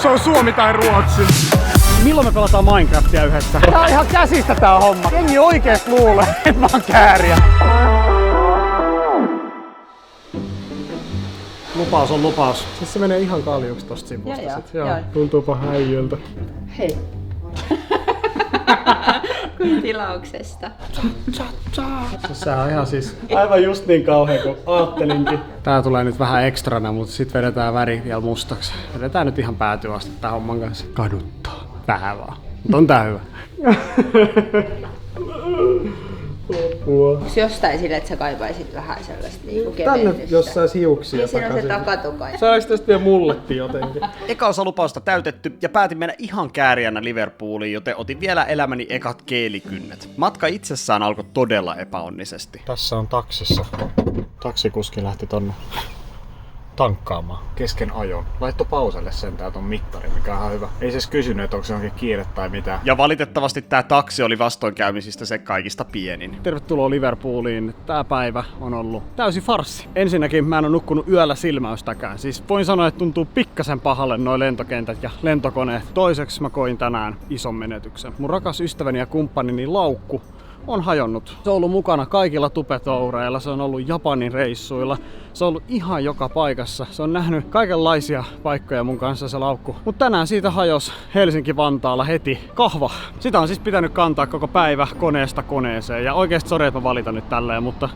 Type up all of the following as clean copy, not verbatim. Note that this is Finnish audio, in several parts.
Se on Suomi tai Ruotsi. Milloin me pelataan Minecraftia yhdessä? Tää on ihan käsistä tää homma. Jengi oikeesti luulee, että mä oon kääriä. Lupaus on lupaus. Siis se menee ihan kaljuksi tosta sivusta. Joo. Tuntuupa häijöltä. Hei. Kuin tilauksesta. Se on ihan siis aivan just niin kauhea kuin ajattelinkin. Tää tulee nyt vähän ekstrana, mutta sit vedetään väri vielä mustaksi. Vedetään nyt ihan päätyä asti tää homman kanssa. Kaduttaa. Vähän vaan. Mut on tää hyvä. Onks jostain sille, että sä kaipaisit vähän sellaista niinku kevennystä? Tänne jos sais hiuksia niin siinä on se takatukai. Saaks tästä vielä mulletti jotenkin? Eka osa lupausta täytetty ja päätin mennä ihan kääriänä Liverpooliin, joten otin vielä elämäni ekat keelikynnet. Matka itsessään alkoi todella epäonnisesti. Tässä on taksissa. Taksikuski lähti tonne tankkaamaan kesken ajon. Laitto pauselle sentään ton mittarin, mikä on ihan hyvä. Ei siis kysynyt, että onko se johonkin kiire tai mitään. Ja valitettavasti tää taksi oli vastoinkäymisistä se kaikista pienin. Tervetuloa Liverpooliin. Tää päivä on ollut täysin farssi. Ensinnäkin mä en oo nukkunut yöllä silmäystäkään. Siis voin sanoa, että tuntuu pikkasen pahalle noi lentokentät ja lentokoneet. Toiseksi mä koin tänään ison menetyksen. Mun rakas ystäväni ja kumppanini Laukku on hajonnut. Se on ollut mukana kaikilla tupetoureilla, se on ollut Japanin reissuilla, se on ollut ihan joka paikassa. Se on nähnyt kaikenlaisia paikkoja mun kanssa se Laukku. Mut tänään siitä hajosi Helsinki-Vantaalla heti kahva. Sitä on siis pitänyt kantaa koko päivä koneesta koneeseen. Ja oikeesti sori, että mä valitan nyt tälleen, mutta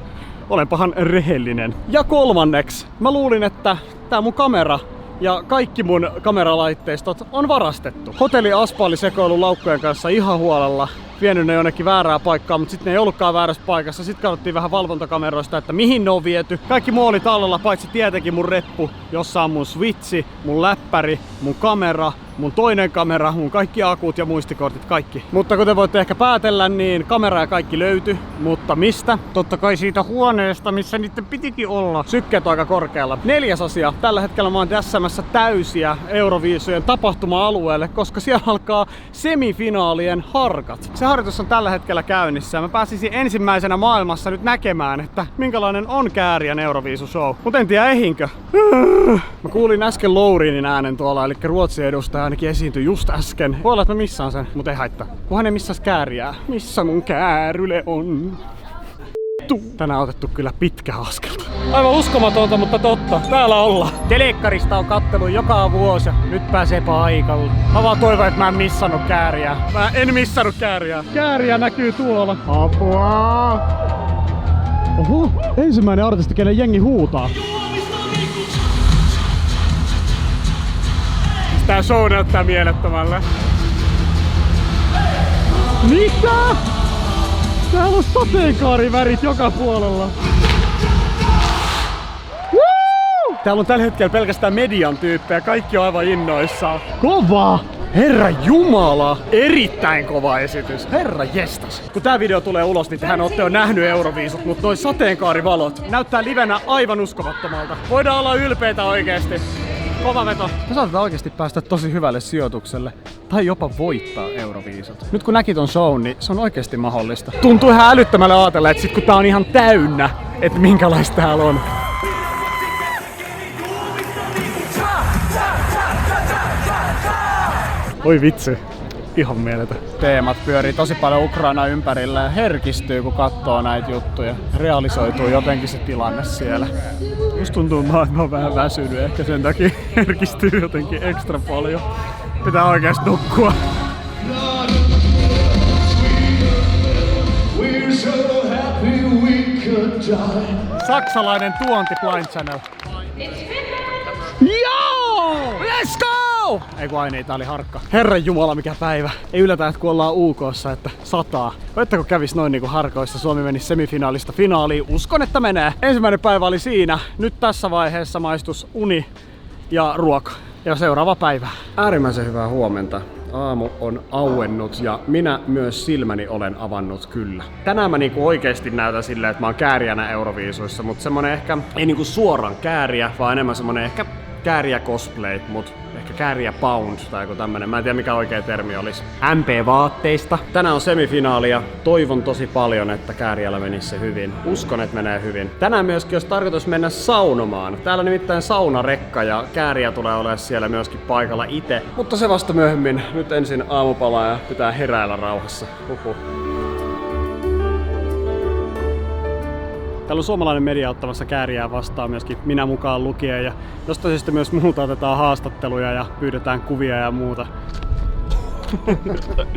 olenpahan rehellinen. Ja kolmanneksi, mä luulin, että tää mun kamera ja kaikki mun kameralaitteistot on varastettu. Hotelli Aspa oli sekoillut laukkujen kanssa ihan huolella. Vienyt ne jonnekin väärää paikkaa, mutta sitten ne ei ollutkaan väärässä paikassa. Sitten katsottiin vähän valvontakameroista, että mihin ne on viety. Kaikki muu oli tallella, paitsi tietenkin mun reppu, jossa on mun switchi, mun läppäri, mun kamera, mun toinen kamera, mun kaikki akut ja muistikortit, kaikki. Mutta kuten voitte ehkä päätellä, niin kamera ja kaikki löytyi. Mutta mistä? Totta kai siitä huoneesta, missä niiden pitikin olla. Sykkeet on aika korkealla. 4. asia. Tällä hetkellä mä oon tässämässä täysiä Euroviisujen tapahtuma-alueelle, koska siellä alkaa semifinaalien harkat. Se harjoitus on tällä hetkellä käynnissä. Mä pääsisin ensimmäisenä maailmassa nyt näkemään, että minkälainen on Kääriän Euroviisu-show. Mut en tiedä ehinkö. Mä kuulin äsken Lourinin äänen tuolla, eli Ruotsin edustaja ainakin esiintyi just äsken. Voi olla, että mä missaan sen, mut ei haittaa. Kunhan ei missas Kääriää. Missä mun kääryle on? Tänään on otettu kyllä pitkä askelta. Aivan uskomatonta, mutta totta. Täällä ollaan. Telekkarista on kattellut joka vuosi ja nyt pääsee paikalle. Mä vaan toivon, että mä en missannut Kääriää. Mä en missannut Kääriää. Kääriä näkyy tuolla. Apua! Oho, ensimmäinen artisti, kenen jengi huutaa. Tää show näyttää mielettömälle. Mitä? Täällä on sateenkaarivärit joka puolella. Woo! Täällä on tällä hetkellä pelkästään median tyyppejä, kaikki on aivan innoissaan. Kova! Herra Jumala! Erittäin kova esitys. Herra jestas. Kun tää video tulee ulos, niin tehän ootte jo nähnyt Euroviisut, mutta noi sateenkaarivalot näyttää livenä aivan uskomattomalta. Voidaan olla ylpeitä oikeesti. Kova veto. Me saatetaan oikeesti päästä tosi hyvälle sijoitukselle. Tai jopa voittaa Euroviisut. Nyt kun näki ton shown, niin se on oikeesti mahdollista. Tuntuu ihan älyttömälle ajatella, että sit kun tää on ihan täynnä, että minkälaista täällä on. Oi vitsi. Ihan mieletön. Teemat pyörii tosi paljon Ukraina ympärillä ja herkistyy, kun katsoo näitä juttuja. Realisoituu jotenkin se tilanne siellä. Musta tuntuu, että mä oon vähän väsynyt. Ehkä sen takia herkistyy jotenkin ekstra paljon. Pitää oikeesti nukkua. Saksalainen tuonti Blind Channel. Joo! Let's go! Ei kun aini, tää oli harkka. Herran jumala, mikä päivä. Ei yllätä, että kun ollaan UK:ssa, että sataa. Voitteko kävis noin niinku harkoissa, Suomi meni semifinaalista finaaliin. Uskon, että menee. Ensimmäinen päivä oli siinä. Nyt tässä vaiheessa maistus uni ja ruoka. Ja seuraava päivä. Äärimmäisen hyvää huomenta. Aamu on auennut ja minä myös silmäni olen avannut kyllä. Tänään mä niinku oikeesti näytän silleen, että mä oon kääriänä Euroviisuissa, mutta semmonen ehkä, ei niinku suoraan kääriä, vaan enemmän semmonen ehkä kääriä cosplay, mut ehkä Kääriä Pound tai joku tämmönen. Mä en tiedä mikä oikea termi olisi. MP-vaatteista. Tänään on semifinaali ja toivon tosi paljon, että Kääriällä menisi se hyvin. Uskon, että menee hyvin. Tänään myöskin olisi tarkoitus mennä saunomaan. Täällä on nimittäin saunarekka ja Kääriä tulee olemaan siellä myöskin paikalla itse. Mutta se vasta myöhemmin. Nyt ensin aamupalaa ja pitää heräillä rauhassa. Huhhuh. Täällä on suomalainen media ottamassa Kääriää vastaan myöskin minä mukaan lukien ja jostain syystä myös multa otetaan haastatteluja ja pyydetään kuvia ja muuta.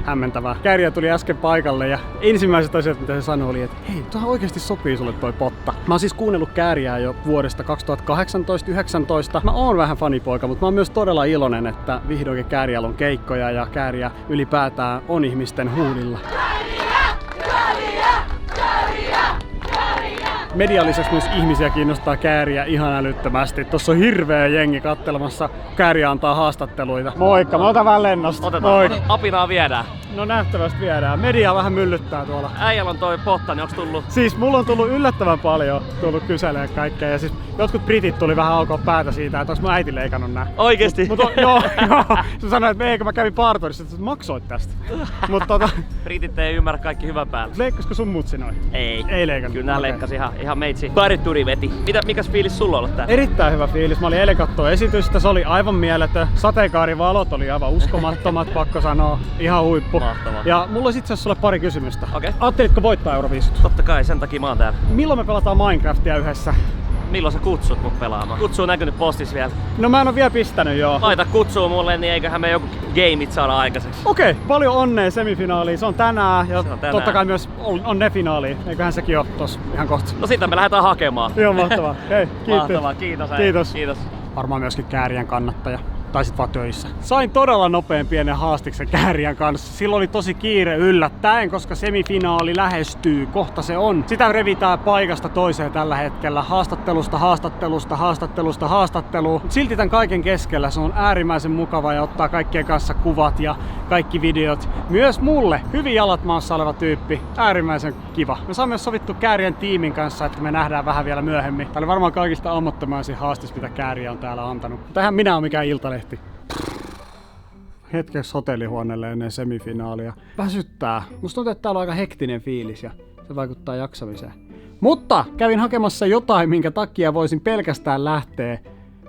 Hämmentävää. Kääriä tuli äsken paikalle ja ensimmäiset asiat mitä se sanoi oli, että hei, tuohan oikeesti sopii sulle toi potta. Mä oon siis kuunnellut Kääriää jo vuodesta 2018-19. Mä oon vähän fanipoika, mutta mä oon myös todella iloinen, että vihdoinkin Kääriällä on keikkoja ja Kääriä ylipäätään on ihmisten huulilla. Median lisäksi myös ihmisiä kiinnostaa Kääriä ihan älyttömästi. Tossa on hirveä jengi kattelemassa. Kääriä antaa haastatteluita. Moikka, mä otan vähän lennosta. Otetaan. Moikka. Apinaa viedään. No nähtävästi viedään. Media vähän myllyttää tuolla. Äijällä on toi potta, niin onks tullut? Siis mulla on tullut yllättävän paljon tullut kyselee kaikkea. Ja siis jotkut britit tuli vähän aukoa päätä siitä, että onks mun äiti leikannut nää. Oikeesti? Joo. Se sanoi, että eikö mä kävin parturissa, että maksoit tästä. Britit ei ymmärrä kaikki hyvän päälle. Leikkasko sun mutsi noin? Ei leikannut. Kyllä nää leikkasi ihan meitsi. Parituri veti. Mikäs fiilis sulla on ollut täällä? Erittäin hyvä fiilis. Mä olin eilen kattoo esitystä, se oli aivan mieletön. Sateenkaarivalot oli aivan uskomattomat, pakko sanoa. Ihan huippu. Mahtavaa. Ja mulla olisi itse asiassa sulle pari kysymystä. Okei. Ajattelitko voittaa Euroviisut? Totta kai, sen takia mä oon täällä. Milloin me pelataan Minecraftia yhdessä? Milloin sä kutsut mut pelaamaan? Kutsu on näkynyt postis vielä. No mä en oo vielä pistänyt joo. Laita kutsuu mulle, niin eiköhän me joku gameit saada aikaiseksi. Okei, paljon onnea semifinaaliin. Se on tänään ja Se on tänään. totta kai myös on ne finaaliin. Eiköhän sekin oo tossa ihan kohta. No sitä me lähdetään hakemaan. Joo, mahtavaa. Hei, kiitos. Mahtavaa, kiitos. Kiitos. Kiitos. Varmaan myöskin Kääriän kannattaja. Tai sit vaan töissä. Sain todella nopean pienen haastiksen Kääriän kanssa. Silloin oli tosi kiire yllättäen, koska semifinaali lähestyy. Kohta se on. Sitä revitään paikasta toiseen tällä hetkellä. Haastatteluun. Silti tämän kaiken keskellä se on äärimmäisen mukava ja ottaa kaikkien kanssa kuvat ja kaikki videot. Myös mulle hyvin jalat maassa oleva tyyppi. Äärimmäisen kiva. Me saamme myös sovittu Kääriän tiimin kanssa, että me nähdään vähän vielä myöhemmin. Tää oli varmaan kaikista ammattomaisin haastis, mitä Kääriä on täällä antanut. Tähän minä oon mikään iltalehti. Hetkeksi hotellihuoneelle ennen semifinaalia. Väsyttää. Musta tuntuu, että täällä on aika hektinen fiilis ja se vaikuttaa jaksamiseen. Mutta kävin hakemassa jotain, minkä takia voisin pelkästään lähteä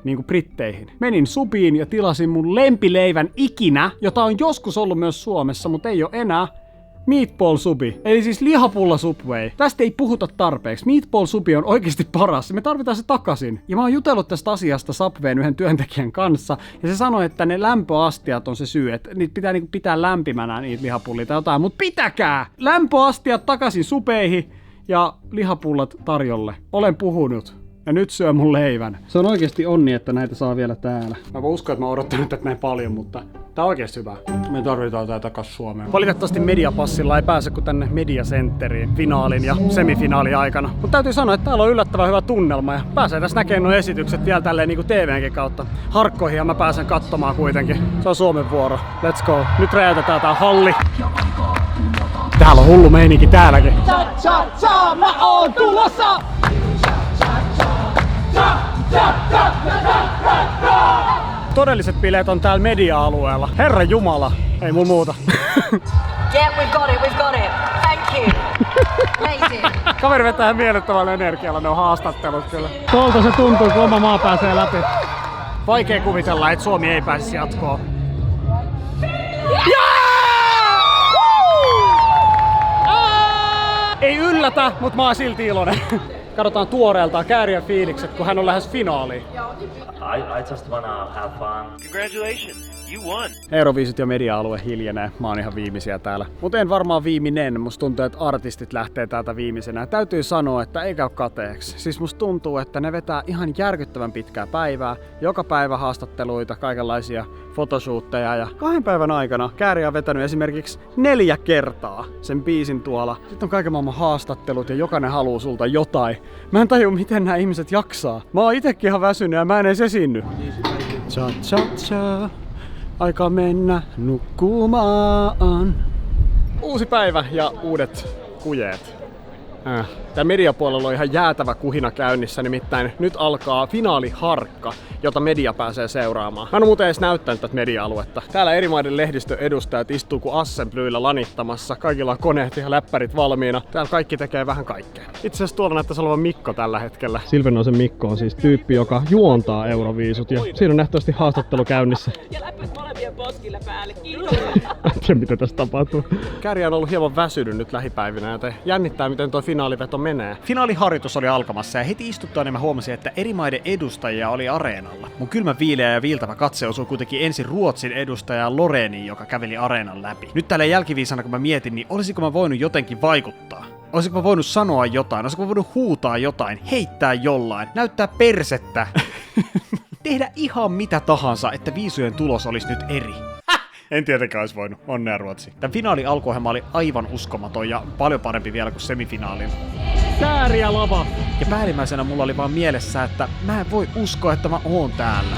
niinku britteihin. Menin Subiin ja tilasin mun lempileivän ikinä, jota on joskus ollut myös Suomessa, mutta ei ole enää. Meatball Subi, eli siis lihapulla Subway. Tästä ei puhuta tarpeeksi. Meatball Subi on oikeasti paras. Me tarvitaan se takaisin. Ja mä oon jutellut tästä asiasta Subwayn yhden työntekijän kanssa. Ja se sanoi, että ne lämpöastiat on se syy, että niitä pitää niinku pitää lämpimänä niitä lihapullia tai jotain. Mut pitäkää! Lämpöastiat takaisin Subeihin ja lihapullat tarjolle. Olen puhunut. Ja nyt syö mun leivän. Se on oikeesti onni, että näitä saa vielä täällä. Mä uskon, että mä oon odottanut tätä näin paljon, mutta tää on oikeesti hyvä. Me tarvitaan tää takas Suomeen. Valitettavasti mediapassilla ei pääse kuin tänne Media Centeriin finaalin ja semifinaalin aikana. Mutta täytyy sanoa, että täällä on yllättävän hyvä tunnelma ja pääsee tässä näkemään nuo esitykset vielä tälleen niinku TV:nkin kautta. Harkkoihin ja mä pääsen katsomaan kuitenkin. Se on Suomen vuoro. Let's go. Nyt räjäytetään tää halli. Täällä on hullu meininki täälläkin. Mä oon tulossa! Todelliset bileet on täällä media-alueella. Herran jumala, ei mulla muuta. Yeah, we've got it. Thank you. Amazing. Kaveri vetää miellyttävällä energialla, ne on haastattelut kyllä. Tuolta se tuntuu, kun oma maa pääsee läpi. Vaikea kuvitella, että Suomi ei pääsisi jatkoon. Ei yllätä, mutta mä oon silti iloinen. Katsotaan tuoreeltaan Kääriän fiilikset, kun hän on lähes finaaliin. I just wanna have fun. Congratulations, you won. Euroviisut ja media-alue hiljenee. Mä oon ihan viimeisiä täällä. Mut en varmaan viimeinen. Musta tuntuu, että artistit lähtee täältä viimeisenä. Täytyy sanoa, että ei käy kateeksi. Siis musta tuntuu, että ne vetää ihan järkyttävän pitkää päivää. Joka päivä haastatteluita, kaikenlaisia photoshootteja. Ja 2 päivän aikana Kääriä on vetänyt esimerkiksi 4 kertaa sen biisin tuolla. Sitten on kaiken maailman haastattelut ja jokainen haluu sulta jotain. Mä en tajua, miten nämä ihmiset jaksaa. Mä oon itekin ihan väsynyt ja mä en edes esiinny. Cha cha cha. Aika mennä nukkumaan. Uusi päivä ja uudet kujeet. Tää mediapuolella on ihan jäätävä kuhina käynnissä, nimittäin nyt alkaa finaaliharkka, jota media pääsee seuraamaan. Mä en oo muuten edes näyttänyt tätä media-aluetta. Täällä eri maiden lehdistöedustajat istuu kuin assemblyillä lanittamassa. Kaikilla on koneet ja läppärit valmiina. Täällä kaikki tekee vähän kaikkea. Itse asiassa tuolla näyttäisi olevan Mikko tällä hetkellä. Silvenoisen Mikko on siis tyyppi, joka juontaa Euroviisut ja siinä on nähtävästi haastattelu käynnissä. Ja läppät molempien poskille päälle. En tiedä mitä tässä tapahtuu. Kääriä on ollut hieman väsynyt nyt lähipäivinä, joten jännittää miten tuo finaaliveto menee. Finaaliharjoitus oli alkamassa ja heti istuttua niin mä huomasin, että eri maiden edustajia oli areenalla. Mun kylmä viileä ja viiltävä katse osui kuitenkin ensin Ruotsin edustajaan Loreniin, joka käveli areenan läpi. Nyt tällä jälkiviisana kun mä mietin, niin olisiko mä voinut jotenkin vaikuttaa? Olisiko mä voinut sanoa jotain? Olisiko mä voinut huutaa jotain? Heittää jollain? Näyttää persettä? Tehdä ihan mitä tahansa, että viisujen tulos olisi nyt eri. En tietenkään olisi voinut. Onnea Ruotsi. Tämän finaali alkuohjelma oli aivan uskomaton ja paljon parempi vielä kuin semifinaalin. Kääriä lava! Ja päällimmäisenä mulla oli vaan mielessä, että mä en voi uskoa, että mä oon täällä.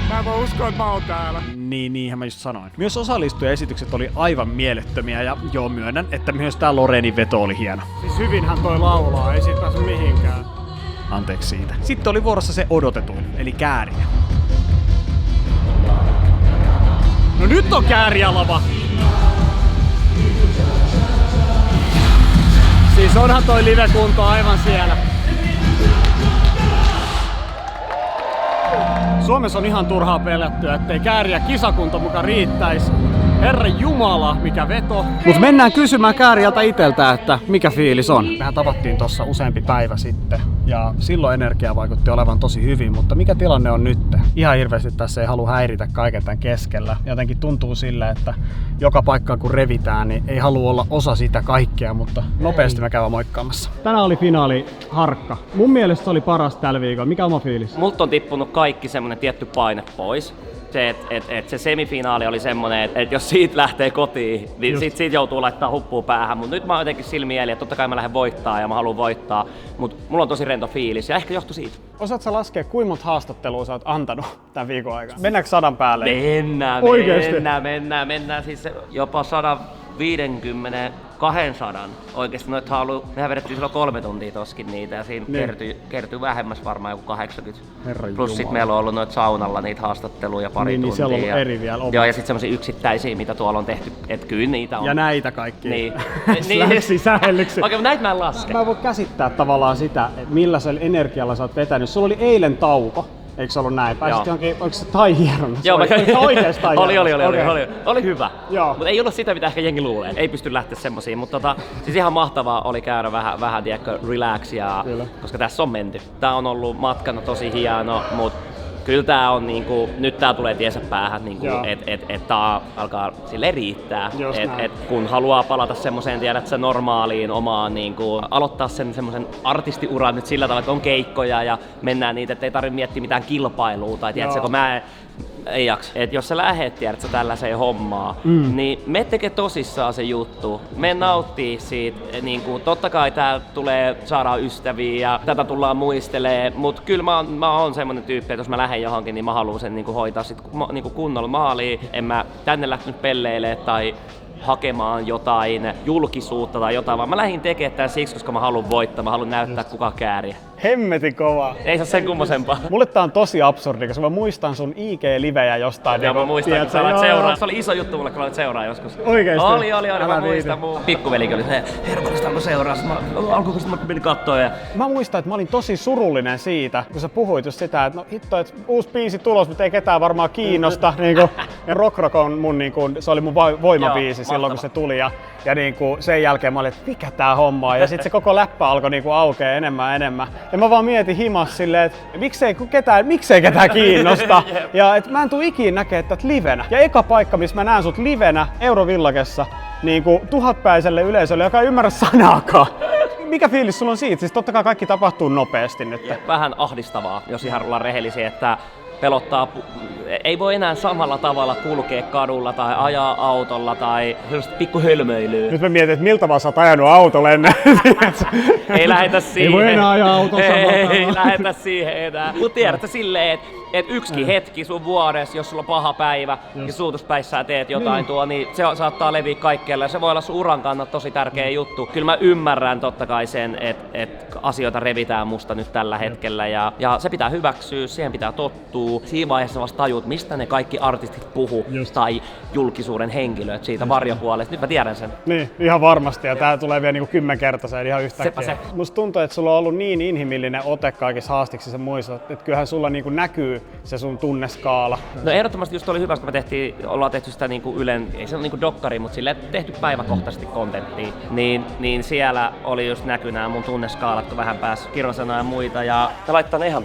Mä en voi uskoa, että mä oon täällä. Niinhän mä just sanoin. Myös osallistujaesitykset oli aivan mielettömiä ja joo myönnän, että myös tää Lorenin veto oli hieno. Siis hyvinhän toi laulaa, ei siitä pääse mihinkään. Anteeksi siitä. Sitten oli vuorossa se odotetuin, eli Kääriä. No nyt on Kääriä-lava! Siis onhan toi live-kunto aivan siellä. Suomessa on ihan turhaa pelättyä, ettei Kääriä kisakunto muka riittäisi. Herra Jumala, mikä veto. Mut mennään kysymään Kääriältä iteltä, että mikä fiilis on. Mehän tavattiin tossa useampi päivä sitten ja silloin energia vaikutti olevan tosi hyvin, mutta mikä tilanne on nyt? Ihan hirveästi tässä ei halua häiritä kaiken tämän keskellä. Jotenkin tuntuu sille, että joka paikkaan kun revitään, niin ei halua olla osa sitä kaikkea, mutta nopeasti mä käyn moikkaamassa. Tänään oli finaali harkka. Mun mielestä se oli paras tällä viikolla. Mikä oma fiilis? Multa on tippunut kaikki semmonen tietty paine pois. Se, että se semifinaali oli semmonen, että jos siitä lähtee kotiin, niin siitä joutuu laittaa huppua päähän. Mut nyt mä oon jotenkin silmieli, että totta kai mä lähden voittaa ja mä haluan voittaa, mut mulla on tosi rento fiilis ja ehkä johtuu siitä. Osaatko sä laskea, kuinka monta haastattelua sä oot antanut tämän viikon aikana? Mennäänkö 100 päälle? Mennään siis jopa 150, 200. Oikeesti noita on ollut, mehän vedettiin silloin 3 tuntia toskin niitä ja siinä kertyy vähemmäs varmaan joku 80. Plus sit meillä on ollut noita saunalla niitä haastatteluja pari tuntia. Niin siellä on ollut eri vielä. Joo, ja sit semmosia yksittäisiä, mitä tuolla on tehty, et kyllä niitä on. Ja näitä kaikkia. Niin. Sähellyksi. Okei, näitä mä en laske. Mä en voi käsittää tavallaan sitä, millaisella energialla sä oot vetänyt. Sulla oli eilen tauko. Eikö se ollut näin? Pääsit johonkin, oliko se tai-hieronnassa? Joo, oikeesti tai-hieronnassa? Oli hyvä. Mutta ei ollut sitä, mitä ehkä jengi luulee. Ei pysty lähteä semmosiin, mutta siis ihan mahtavaa oli käydä vähän tiedätkö, relaxia, koska tässä on menty. Tää on ollut matkana tosi hieno, mutta kyllä tää on niinku, nyt tää tulee tiensä päähän, niinku, että tää alkaa silleen riittää. Et kun haluaa palata semmoseen, tiedät sä, normaaliin omaan, niinku, aloittaa sen semmosen artistiuran nyt sillä tavalla, että on keikkoja ja mennään niitä, ettei tarvitse miettiä mitään kilpailua tai tiedät sä, kun mä ei jaksa. Et jos sä lähet, tiedät sä, tällaiseen hommaan, niin me tekee tosissaan se juttu. Me nauttii siitä. Niinku, totta kai tää tulee saada ystäviä ja tätä tullaan muistelee, mut kyllä mä oon semmonen tyyppi, että jos mä lähden johonkin, niin mä haluan sen niinku hoitaa sit niinku kunnolla maaliin. En mä tänne lähtenyt pelleilemään tai hakemaan jotain julkisuutta tai jotain, vaan mä lähdin tekemään tän siksi, koska mä haluan voittaa, mä haluan näyttää kuka Kääriä. Hemmetin kova. Ei se sen kummosempaa. Mulle tää on tosi absurdi, koska mä muistan sun IG-livejä jostain. Joo, mä muistan, kun sä olet seuraa. Se oli iso juttu mulle, kun olet seuraa joskus. Oikeesti? Oli, mä muistan. Mun pikkuvelikin oli se, herkullista mä seuraa. Alkuun mä menin kattoo ja... Mä muistan, että mä olin tosi surullinen siitä, kun sä puhuit just sitä, että no hitto, että uusi biisi tulos, mutta ei ketään varmaan kiinnosta. Niinku, ja Rock on mun, niinku, se oli mun voimabiisi silloin, kun se tuli. Ja niinku, sen jälkeen mä olin, että mikä tää homma on. Ja sit se koko läppä alkoi niinku aukea enemmän. Ja mä vaan mietin himas silleen, että miksei ketään kiinnosta. Ja et mä en tuu ikinä näkee tätä livenä. Ja eka paikka, missä mä näen sut livenä Eurovillakessa, niinku 1000-päiselle yleisölle, joka ei ymmärrä sanaakaan. Mikä fiilis sulla on siitä? Siis totta kai kaikki tapahtuu nopeasti nyt. Vähän ahdistavaa, jos ihan ollaan rehellisiä, että pelottaa, ei voi enää samalla tavalla kulkea kadulla tai ajaa autolla tai pikku hölmöilyä. Nyt mä mietin, että miltä vaan sä oot ajanut autolla ennen. Ei lähetä siihen. Ei voi enää ajaa autolla samalla Ei lähetä siihen enää. Mut tiedätkö silleen, että yksikin hetki sun vuodessa, jos sulla on paha päivä ja suutuspäissä teet jotain niin se saattaa leviä kaikkialle ja se voi olla sun uran kannalta tosi tärkeä juttu. Kyllä mä ymmärrän totta kai sen, että asioita revitään musta nyt tällä hetkellä ja se pitää hyväksyä, siihen pitää tottua. Siinä vaiheessa vasta tajuut, mistä ne kaikki artistit puhuu tai julkisuuden henkilöt siitä varjopuolesta. Nyt mä tiedän sen. Niin, ihan varmasti ja tää tulee vielä niinku 10-kertaiseen ihan yhtäkkiä. Se. Musta tuntuu, että sulla on ollut niin inhimillinen ote kaikissa haastiksissa muissa, että kyllähän sulla niinku näkyy se sun tunneskaala. No ehdottomasti just oli hyvä, kun me ollaan tehty sitä niinku Ylen, ei se ole niinku dokkari, mutta silleen tehty päiväkohtaisesti kontenttia, niin siellä oli just näky nämä mun tunneskaalat, kun vähän pääsi kirosanoja ja muita ja ne laittaa ne ihan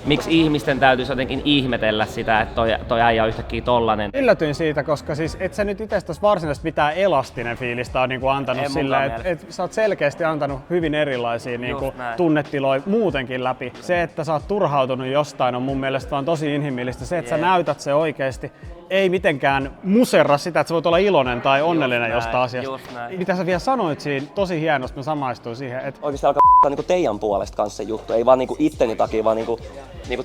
miksi ihmisten täytyisi jotenkin ihmetellä sitä, että toi äijä on yhtäkkiä tollanen? Yllätyin siitä, koska siis et sä nyt itsestäsi varsinaisesti mitään elastinen fiilistä on niinku antanut sillä, että sä oot selkeästi antanut hyvin erilaisia niinku tunnetiloja muutenkin läpi. Se, että sä oot turhautunut jostain on mun mielestä vaan tosi inhimillistä. Se, että sä näytät se oikeesti, ei mitenkään muserra sitä, että sä voit olla iloinen tai onnellinen jostain asiasta. Mitä sä vielä sanoit siinä, tosi hienosti, mä samaistuin siihen. Että oikeesti alkaa niinku teidän puolesta kanssa se juttu, ei vaan niinku itteni takia, vaan niinku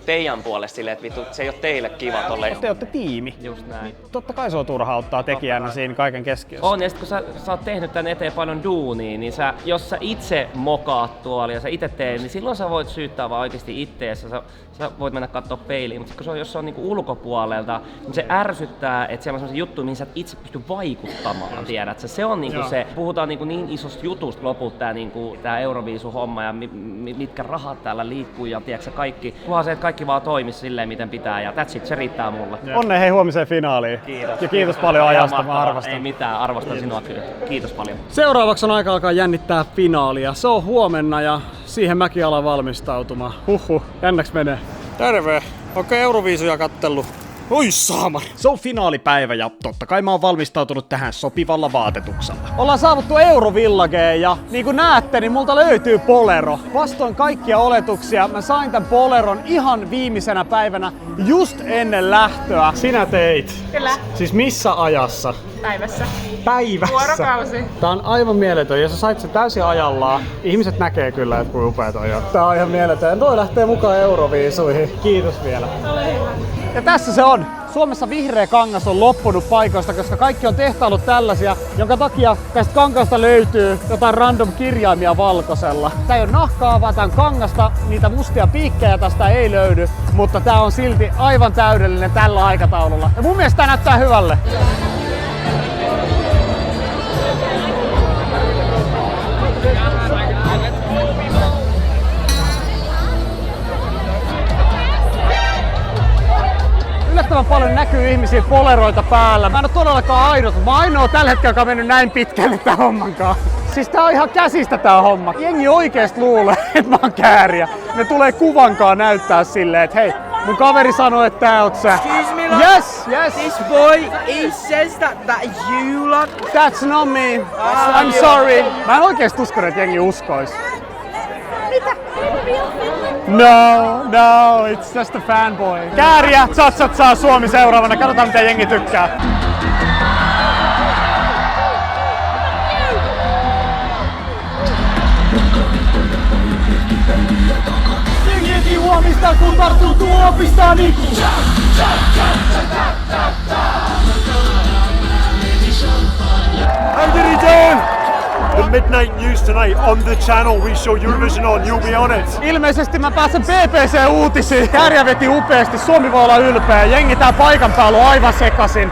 teidän puolesta silleen, että vittu, se ei ole teille kiva tolleen. Te ootte tiimi. Just näin. Totta kai se on turhauttaa tekijänä siinä kaiken keskiössä. On, ja sit kun sä oot tehnyt tän eteen paljon duunia, niin jos sä itse mokaat tuolla ja sä itse teet, niin silloin sä voit syyttää vaan oikeesti itteessä. Sä voit mennä kattoo peiliin, mutta jos se on niinku ulkopuolelta, niin se ärsyttää, että siellä on sellaisia juttuja, mihin sä et itse pysty vaikuttamaan, tiedätkö? Se on niinku se, puhutaan niinku niin isosta jutusta loput tää Euroviisu-homma ja mitkä rahat täällä liikkuu ja tiedätkö kaikki. Kunhan se, että kaikki vaan toimisi silleen, miten pitää ja that's it, se riittää mulle. Onnea hei huomiseen finaaliin. Kiitos. Ja kiitos paljon ajasta, mä arvostan. Ei mitään, arvostan sinua kyllä. Kiitos paljon. Seuraavaksi on aika alkaa jännittää finaalia. Se on huomenna ja siihen mäkin alan valmistautumaan. Jännäks menee. Terve! Onko Euroviisuja kattellut? Oi saama! Se on finaalipäivä ja totta kai mä oon valmistautunut tähän sopivalla vaatetuksella. Ollaan saavuttu Eurovillageen ja niin kuin näette, niin multa löytyy polero. Vastoin kaikkia oletuksia mä sain tän poleron ihan viimeisenä päivänä just ennen lähtöä. Sinä teit. Kyllä. Siis missä ajassa? Päivässä. Päivässä. Vuorokausi. Tää on aivan mieletön ja sä sait sen täysin ajallaan. Ihmiset näkee kyllä, että kuinka upea toi on. Tää on ihan mieletön. Toi lähtee mukaan Euroviisuihin. Kiitos vielä. Ole hyvä. Ja tässä se on. Suomessa vihreä kangas on loppunut paikoista, koska kaikki on tehtailut tällaisia, jonka takia tästä kankaasta löytyy jotain random kirjaimia valkoisella. Tää ei ole nahkaa, vaan tää on kangasta, niitä mustia piikkejä tästä ei löydy, mutta tää on silti aivan täydellinen tällä aikataululla. Ja mun mielestä tää näyttää hyvälle. Yllättävän paljon näkyy ihmisiä poleroita päällä. Mä en oo todellakaan ainut, mä oon ainoa tällä hetkellä, joka on mennyt näin pitkälle tän hommankaan. Siis tää on ihan käsistä tää homma. Jengi oikeesti luulee, että mä oon kääriä. Ne tulee kuvankaan näyttää silleen, että hei, mun kaveri sanoi, että tää oot sä. Excuse me, Yes. This boy, he says that is you, lot. That's not me. I'm sorry. Mä en oikeesti usko, että jengi uskois. No, it's just a fanboy. Kääriä, Cha-Cha-Cha, Suomi seuraavana. Katsotaan mitä jengi tykkää. Jengi huomista kun tarttuu tuopistani. How did he do? The midnight news tonight on the channel we show Eurovision on, you'll be on it. Ilmeisesti mä pääsen BBC-uutisiin. Kääriä veti upeasti, Suomi voi olla ylpeä. Jengi tää paikan päällä on aivan sekasin.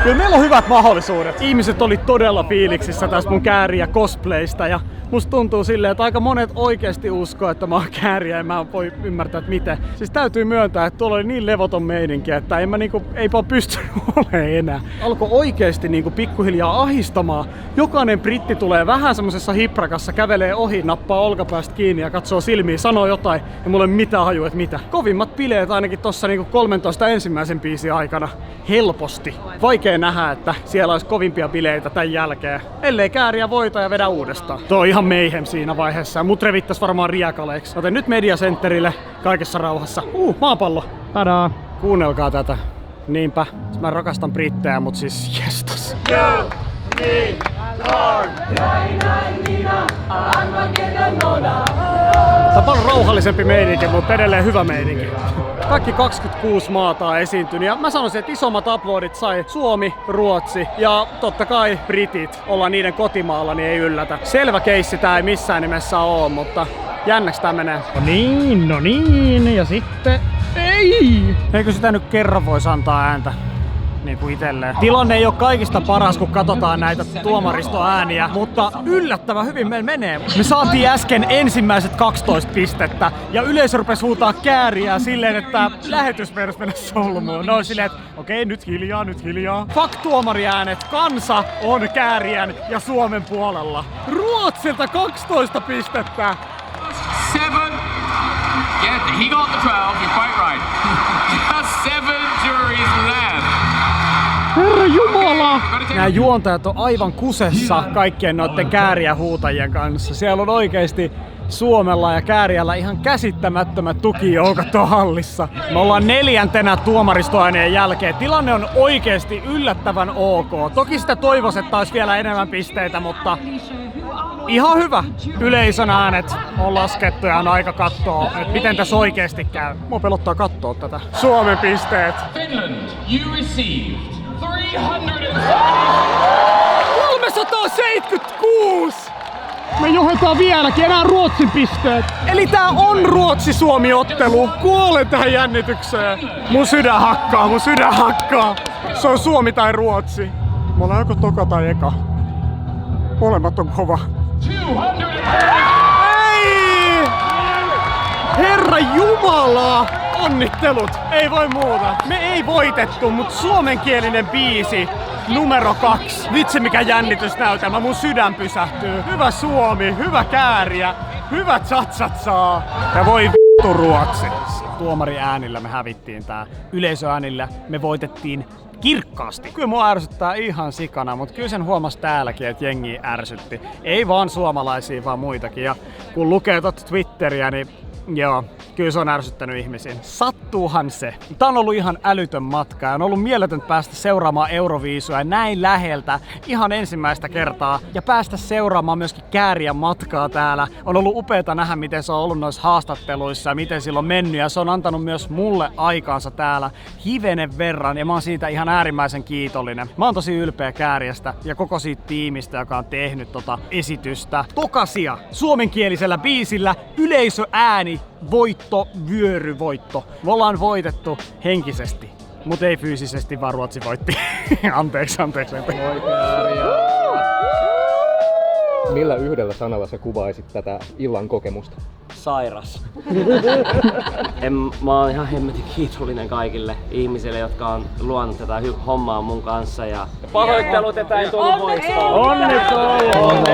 Kyllä meillä on hyvät mahdollisuudet. Ihmiset oli todella fiiliksissä tästä mun Kääriä cosplaysta ja musta tuntuu silleen, että aika monet oikeesti uskoo, että mä oon Kääriä ja mä en voi ymmärtää, että miten. Siis täytyy myöntää, että tuolla oli niin levoton meininki, että ei vaan pystynyt olemaan enää. Alkoi oikeesti pikkuhiljaa ahistamaan. Jokainen britti tulee vähän semmosessa hiprakassa, kävelee ohi, nappaa olkapäästä kiinni ja katsoo silmiin, sanoo jotain ja mulla ei mitään hajua, että mitä. Kovimmat bileet ainakin tossa 13 ensimmäisen biisin aikana. Helposti. Vaikea vaikea nähdä, että siellä olisi kovimpia bileitä tämän jälkeen. Ellei Kääriä voita ja vedä uudestaan. Tuo on ihan mayhem siinä vaiheessa. Mut revittäis varmaan riekaleiksi. Joten nyt Media Centerille kaikessa rauhassa. Maapallo. Tadaa. Kuunnelkaa tätä. Niinpä. Mä rakastan brittejä, mut siis jestas. Tää on paljon rauhallisempi meininki, mutta edelleen hyvä meininki. Kaikki 26 maata on esiintynyt ja mä sanoisin, että isommat uploadit sai Suomi, Ruotsi ja totta kai Britit. Ollaan niiden kotimaalla, niin ei yllätä. Selvä keissi tää ei missään nimessä oo, mutta jännäks tää menee. No niin, ja sitten... Ei! Eikö sitä nyt kerran voisi antaa ääntä? Niin kuin itselleen. Tilanne ei ole kaikista paras, kun katsotaan näitä tuomaristoääniä, mutta yllättävän hyvin meillä menee. Me saatiin äsken ensimmäiset 12 pistettä ja yleisö rupesi huutaa Kääriä silleen, että lähetys meinas mennä solmuun. No silleen, että okei, nyt hiljaa. Fuck tuomariäänet, kansa on Kääriän ja Suomen puolella. Ruotsilta 12 pistettä! 7. Yeah, he got the 12, you're quite right. Just 7 juries left. Herra Jumala! Nämä juontajat on aivan kusessa kaikkien noiden Kääriä huutajien kanssa. Siellä on oikeesti Suomella ja Kääriällä ihan käsittämättömät tukijoukot tuon hallissa. Me ollaan 4. tuomaristoaineen jälkeen. Tilanne on oikeesti yllättävän ok. Toki sitä toivoisi, että olisi vielä enemmän pisteitä, mutta ihan hyvä. Yleisön äänet on laskettu ja on aika katsoa, että miten tässä oikeesti käy. Mua pelottaa katsoa tätä. Suomen pisteet. Finland, you received 376! Me johdetaan vieläkin, enää Ruotsin pisteet. Eli tää on Ruotsi-Suomi-ottelu. Kuolen tähän jännitykseen. Mun sydän hakkaa. Se on Suomi tai Ruotsi. Me ollaan joko toka tai eka. Molemmat on kova. 200. Ei! Herra Jumala! Onnittelut! Ei voi muuta. Me ei voitettu, mutta suomenkielinen biisi numero 2. Vitsi mikä jännitysnäytelmä, mun sydän pysähtyy. Hyvä Suomi, hyvä Kääriä, hyvä Chatsatsaa. Ja voi vittu Ruotsi. Tuomari äänillä me hävittiin tää. Yleisöäänillä me voitettiin kirkkaasti. Kyllä mua ärsyttää ihan sikana, mutta kyllä sen huomasi täälläkin, että jengi ärsytti. Ei vaan suomalaisia, vaan muitakin. Ja kun lukee tuota Twitteriä, niin joo, kyllä se on ärsyttänyt ihmisiä. Sattuuhan se. Tää on ollut ihan älytön matka ja on ollut mieletöntä päästä seuraamaan Euroviisua näin läheltä ihan ensimmäistä kertaa. Ja päästä seuraamaan myöskin Kääriän matkaa täällä. On ollut upeata nähdä, miten se on ollut noissa haastatteluissa ja miten sillä on mennyt. Ja se on antanut myös mulle aikaansa täällä hivenen verran ja mä oon siitä ihan äärimmäisen kiitollinen. Mä oon tosi ylpeä Kääriästä ja koko siitä tiimistä, joka on tehnyt tota esitystä. Tokasia suomenkielisellä biisillä, yleisöääni, voitto, vyöryvoitto. Me ollaan voitettu henkisesti, mutta ei fyysisesti, vaan Ruotsi voitti. Anteeksi. Millä yhdellä sanalla sä kuvaisit tätä illan kokemusta? Sairas. Mä oon ihan hemmetin kiitollinen kaikille ihmisille, jotka on luonut tätä hommaa mun kanssa. Ja pahoittelut, että ei tullut voittoa. Onneksi olkoon!